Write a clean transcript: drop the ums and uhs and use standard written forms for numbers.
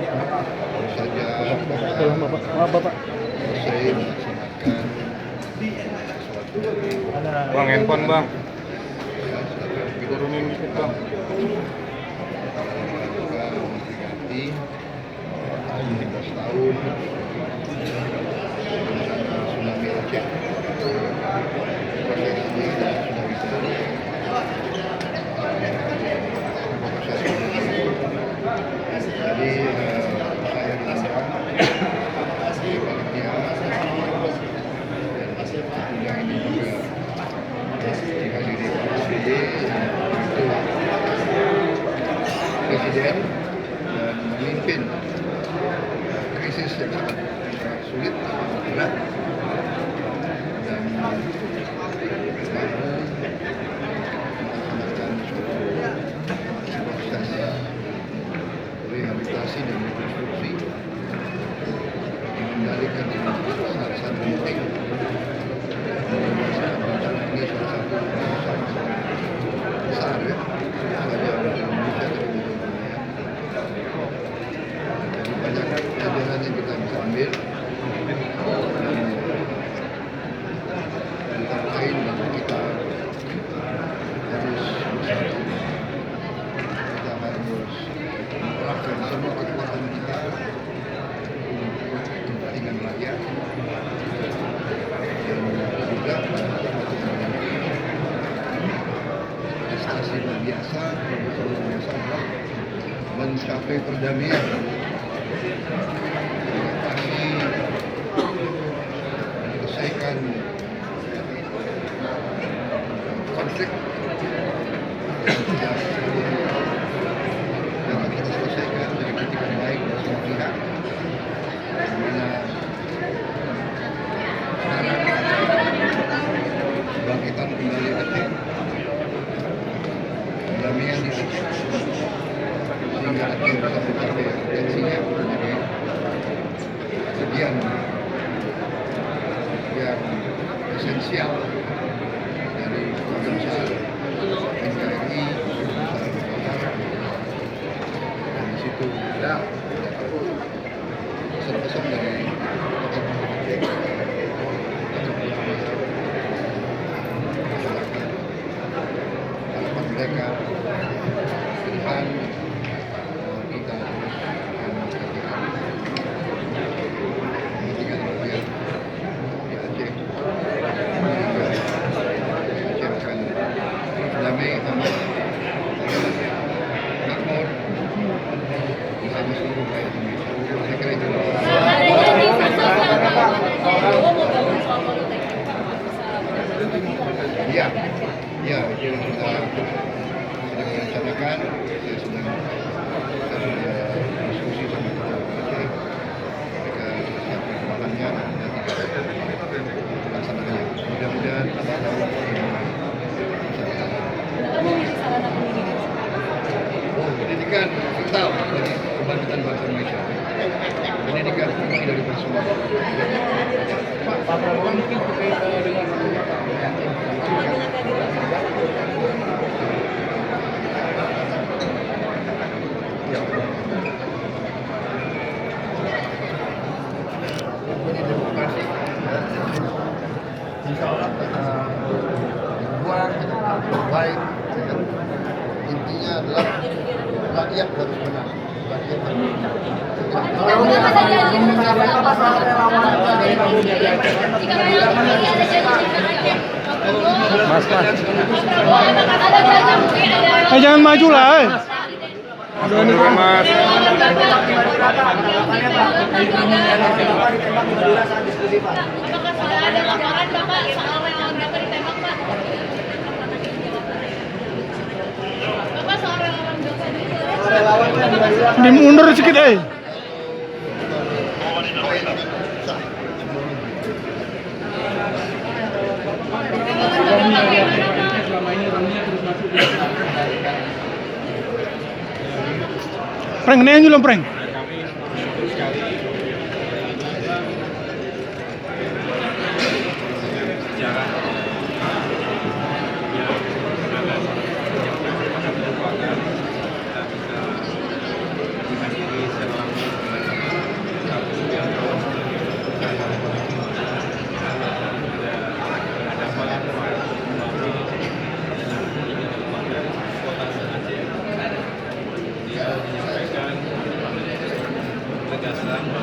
Baru saja Tolong Bapak. Maaf Bapak. selesai melaksanakan suatu Bang, handphone bang, ya, suatu turunin dikit bang. rangka memperingati 17 tahun bencana tsunami Aceh. Proses ini adalah tsunami kedua. Proses ini. Jadi saya diundang di panitia dan tentunya ini juga dihadiri Pak SBY itu Presiden dan memimpin krisis yang sangat sulit, berat, dan mampu melaksanakan suatu proses rehabilitasi dan rekonstruksi mengendalikan salah satu penting bencana ini salah satu besar ya, saja untuk Indonesia tapi untuk dunia. Jadi banyak pelajaran yang kita bisa ambil dan antara lain bahwa kita harus bersatu, kita harus mengerahkan semua kekuatan kita untuk kepentingan rakyat dan juga prestasi luar biasa, terbesar luar biasa adalah mencapai perdamaian, mengatasi, menyelesaikan konflik yang tidak dapat kita selesaikan dengan etikat baik dari semua pihak. Dimana sekarang kebangkitan kembali Aceh, perdamaian di Aceh, sehingga Aceh bisa mencapai potensinya menjadi bagian yang esensial dari keluarga besar NKRI, besar negara, dan di situ ada pesan-pesan dari tokoh-tokoh masyarakat, harapan mereka ke depan kita terus akan memperhatikan kepentingan rakyat di Aceh, sehingga Aceh akan damai, aman, makmur bersama seluruh rakyat Indonesia. Saya kira itu. Ya, ya, itu kita sedang merencanakan. Saya sudah diskusi sama ketua Aceh. Mereka sudah siapkan bahannya dan nanti kita laksanakan. Mudah-mudahan tahun ini bisa. Pendidikan vital bagi kebangkitan bangsa Indonesia. Pendidikan kunci dari semua. Pak Prabowo mungkin terkait dengan Ini demokrasi. Insya Allah berjuang baik. Intinya adalah rakyat harus menang. Rakyat harus menang. Mas. jangan maju lah. Oke mas. Apakah ada laporan Bapak soal relawan Bapak ditembak Pak? Bapak soal relawan Bapak Dimundur sedikit Prank, ini yang prank. biasa.